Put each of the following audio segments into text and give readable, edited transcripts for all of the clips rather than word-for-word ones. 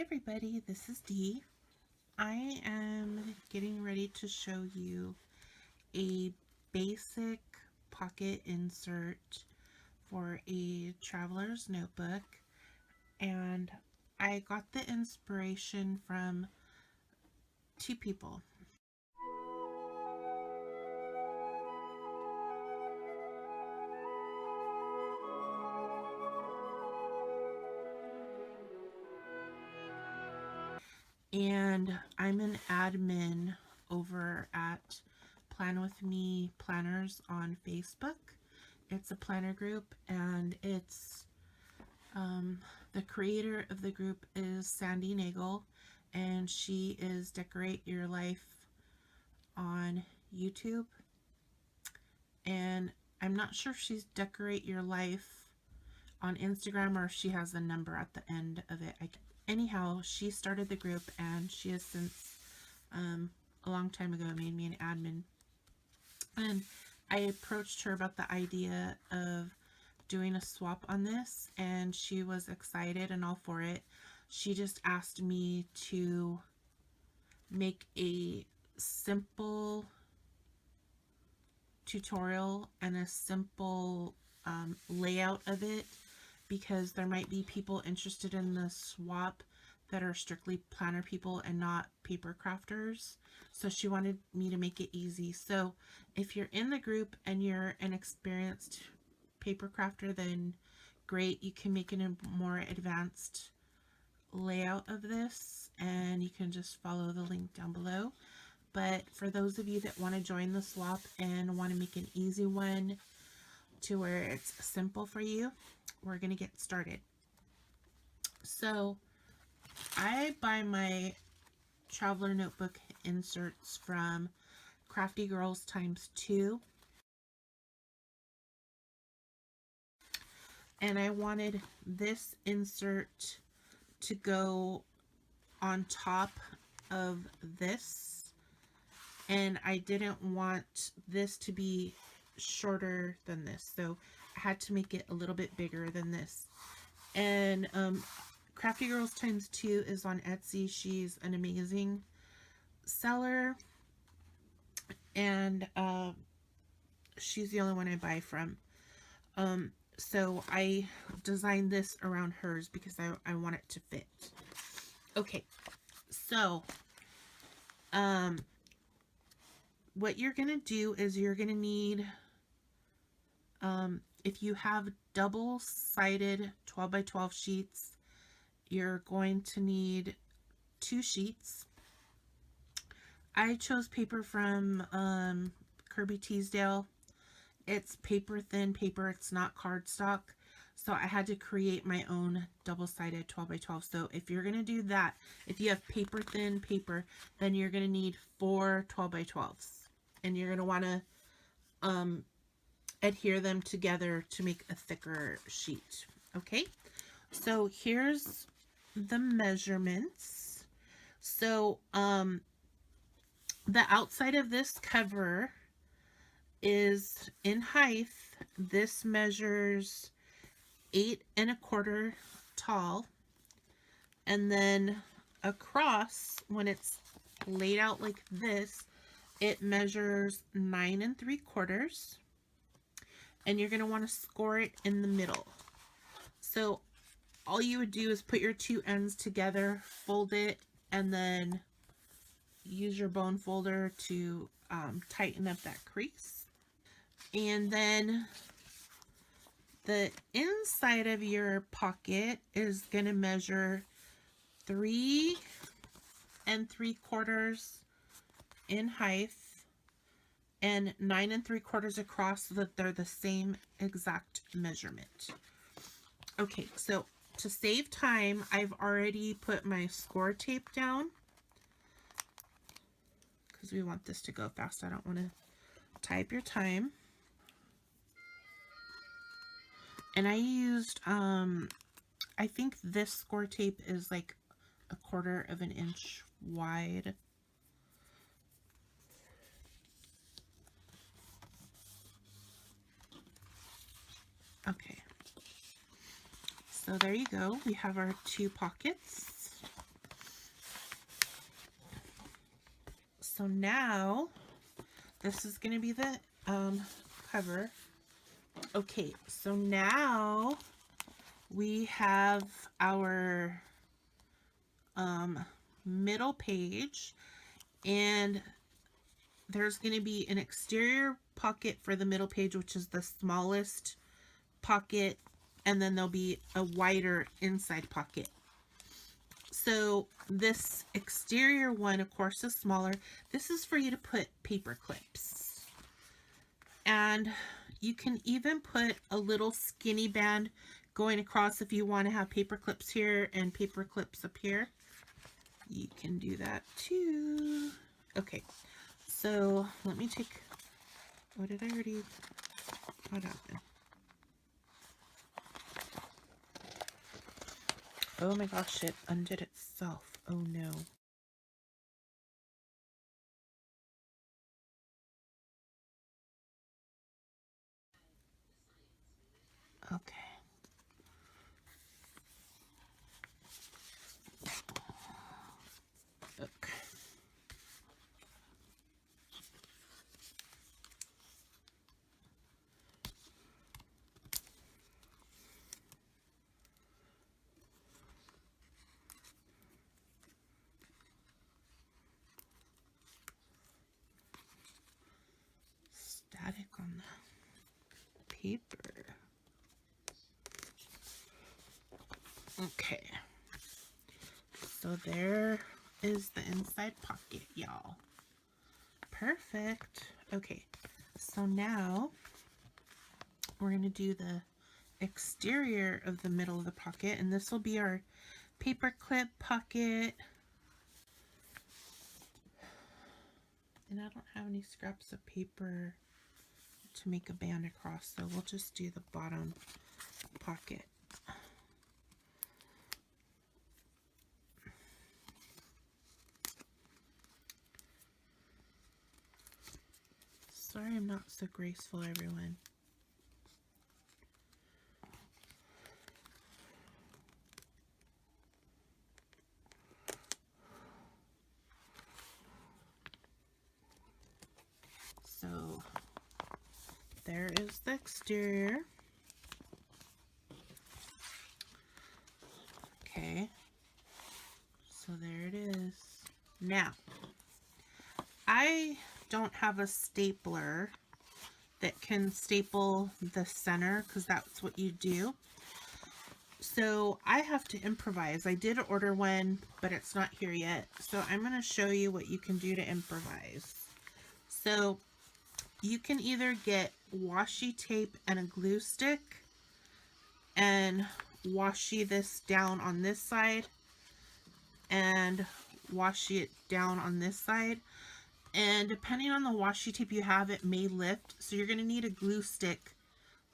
everybody, this is Dee. I am getting ready to show you a basic pocket insert for a traveler's notebook, and I got the inspiration from two people. And I'm an admin over at Plan With Me Planners on Facebook. It's a planner group, and it's the creator of the group is Sandi and I, and she is Decorate Your Life on YouTube. And I'm not sure if she's Decorate Your Life on Instagram or if she has the number at the end of it. Anyhow, she started the group, and she has since a long time ago made me an admin. And I approached her about the idea of doing a swap on this, and she was excited and all for it. She just asked me to make a simple tutorial and a simple layout of it, because there might be people interested in the swap that are strictly planner people and not paper crafters. So she wanted me to make it easy. So if you're in the group and you're an experienced paper crafter, then great, you can make it a more advanced layout of this, and you can just follow the link down below. But for those of you that want to join the swap and want to make an easy one to where it's simple for you, we're going to get started. So I buy my traveler notebook inserts from Crafty Girls ×2, and I wanted this insert to go on top of this, and I didn't want this to be shorter than this, so I had to make it a little bit bigger than this. And Crafty Girls ×2 is on Etsy. She's an amazing seller, and she's the only one I buy from. So I designed this around hers because I want it to fit. Okay, so what you're gonna do is you're gonna need, if you have double-sided 12x12 sheets, you're going to need 2 sheets. I chose paper from Kirby Teasdale. It's paper thin paper, it's not cardstock, so I had to create my own double-sided 12x12. So if you're going to do that, if you have paper thin paper, then you're going to need 4 12x12s, and you're going to want to adhere them together to make a thicker sheet. Okay, so here's the measurements. So the outside of this cover is in height. This measures 8 1/4 tall, and then across, when it's laid out like this, it measures 9 3/4, and you're going to want to score it in the middle. So all you would do is put your 2 ends together, fold it, and then use your bone folder to tighten up that crease. And then the inside of your pocket is going to measure 3 3/4 in height and 9 3/4 across, so that they're the same exact measurement. Okay, so to save time, I've already put my score tape down because we want this to go fast. I don't want to type your time. And I used, I think this score tape is like 1/4 of an inch wide. Okay, so there you go. We have our 2 pockets. So now this is going to be the cover. Okay, so now we have our middle page, and there's going to be an exterior pocket for the middle page, which is the smallest pocket, and then there'll be a wider inside pocket. So this exterior one, of course, is smaller. This is for you to put paper clips. And you can even put a little skinny band going across if you want to have paper clips here and paper clips up here. You can do that too. Okay, so let me take, what happened? Oh my gosh, it undid itself. Oh no. Okay. Okay. Static on the paper. Okay. So there is the inside pocket, y'all. Perfect. Okay. So now we're going to do the exterior of the middle of the pocket, and this will be our paper clip pocket. And I don't have any scraps of paper to make a band across, so we'll just do the bottom pocket. Sorry I'm not so graceful, everyone. So there is the exterior. Okay, so there it is. Now, I don't have a stapler that can staple the center, because that's what you do. So I have to improvise. I did order one, but it's not here yet. So I'm going to show you what you can do to improvise. So you can either get washi tape and a glue stick and washi this down on this side and washi it down on this side. And depending on the washi tape you have, it may lift. So you're going to need a glue stick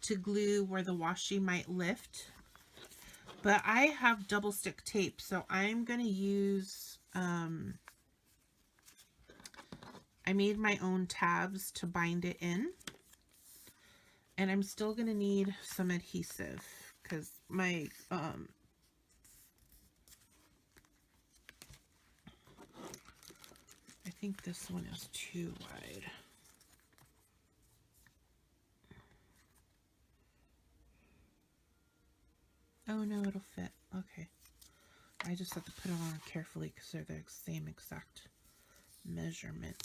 to glue where the washi might lift. But I have double stick tape, so I'm going to use, I made my own tabs to bind it in. And I'm still going to need some adhesive, because my, I think this one is too wide. Oh no, it'll fit. Okay. I just have to put it on carefully because they're the same exact measurement.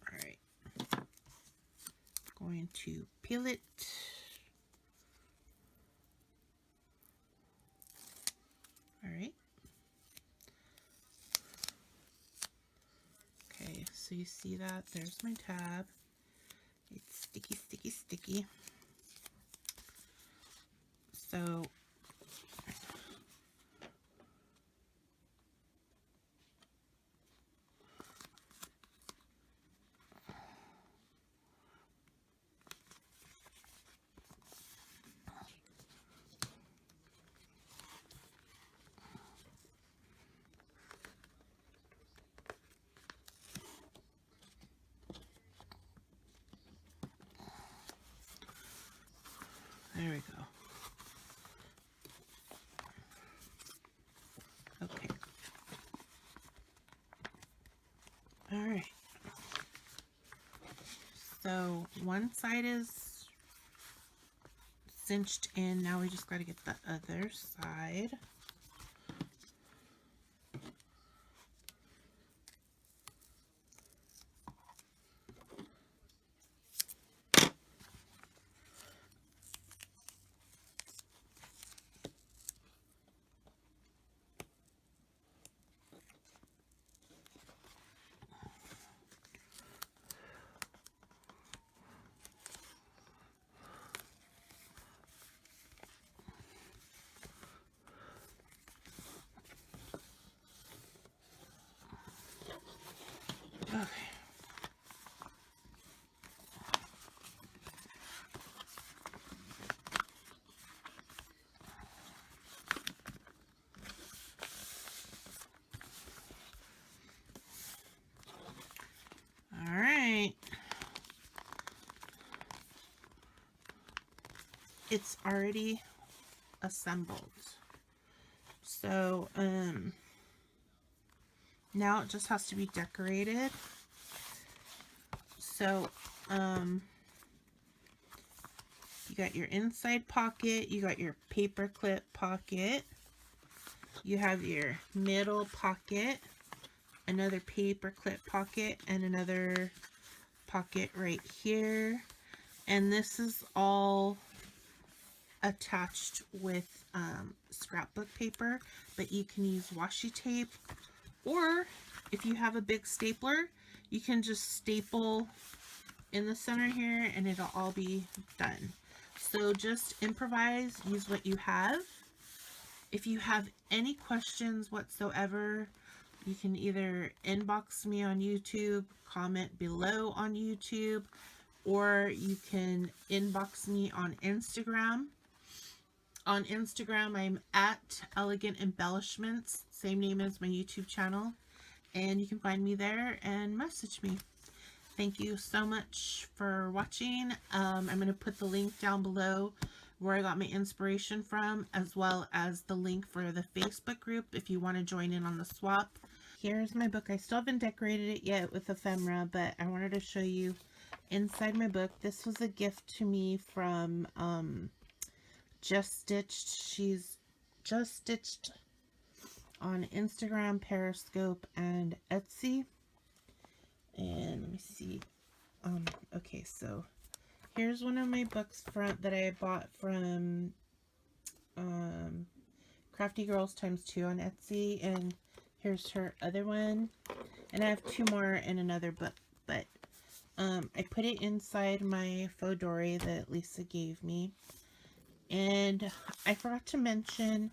Alright. Going to peel it. Alright. Okay, so you see that? There's my tab. It's sticky, sticky, sticky. So there we go. So one side is cinched in. Now we just got to get the other side. Okay. All right. It's already assembled. So, now it just has to be decorated. So, you got your inside pocket, you got your paper clip pocket, you have your middle pocket, another paper clip pocket, and another pocket right here. And this is all attached with scrapbook paper, but you can use washi tape, or if you have a big stapler, you can just staple in the center here and it'll all be done. So just improvise, use what you have. If you have any questions whatsoever, you can either inbox me on YouTube, comment below on YouTube, or you can inbox me on Instagram. On Instagram, I'm at ElegantEmbellishments, same name as my YouTube channel, and you can find me there and message me. Thank you so much for watching. I'm going to put the link down below where I got my inspiration from, as well as the link for the Facebook group if you want to join in on the swap. Here's my book. I still haven't decorated it yet with ephemera, but I wanted to show you inside my book. This was a gift to me from Just Stitched. She's Just Stitched on Instagram, Periscope, and Etsy. And let me see. Okay, so here's one of my books that I bought from Crafty Girls ×2 on Etsy, and here's her other one. And I have two more in another book, but I put it inside my faux dory that Lisa gave me. And I forgot to mention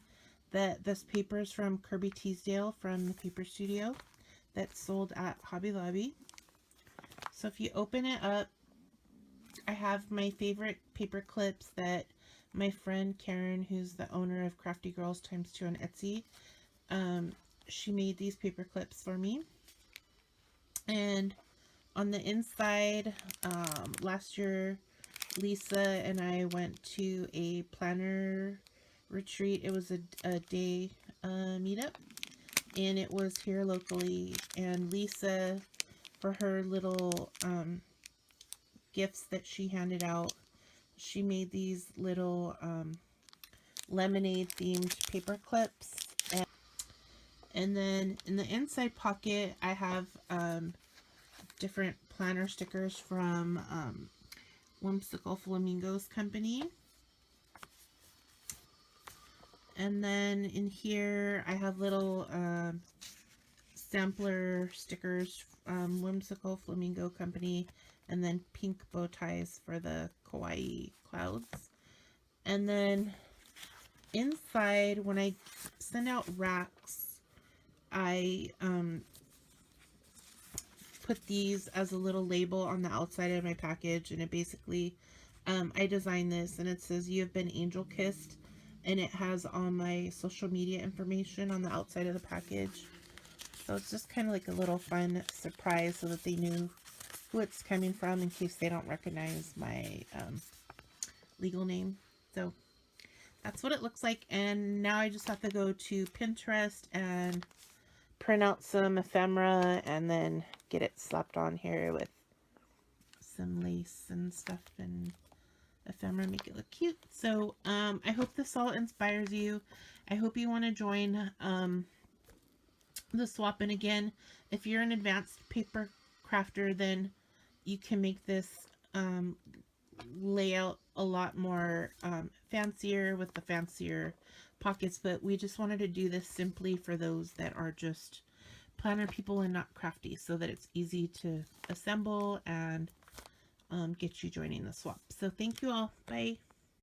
that this paper is from Kirby Teasdale from the Paper Studio that's sold at Hobby Lobby. So if you open it up, I have my favorite paper clips that my friend Karen, who's the owner of Crafty Girls ×2 on Etsy, she made these paper clips for me. And on the inside, last year, Lisa and I went to a planner retreat. It was a day meetup, and it was here locally. And Lisa, for her little gifts that she handed out, she made these little lemonade themed paper clips. And then in the inside pocket, I have different planner stickers from Whimsical Flamingos Company. And then in here, I have little sampler stickers from Whimsical Flamingo Company, and then pink bow ties for the kawaii clouds. And then inside, when I send out racks, I put these as a little label on the outside of my package, and it basically, I designed this, and it says, "You have been angel kissed," and it has all my social media information on the outside of the package. So it's just kind of like a little fun surprise so that they knew who it's coming from in case they don't recognize my legal name. So that's what it looks like. And now I just have to go to Pinterest and print out some ephemera and then get it slapped on here with some lace and stuff and ephemera, make it look cute. So I hope this all inspires you. I hope you want to join the swap. And again, if you're an advanced paper crafter, then you can make this layout a lot more fancier with the fancier pockets, but we just wanted to do this simply for those that are just planner people and not crafty, so that it's easy to assemble and get you joining the swap. So thank you all. Bye.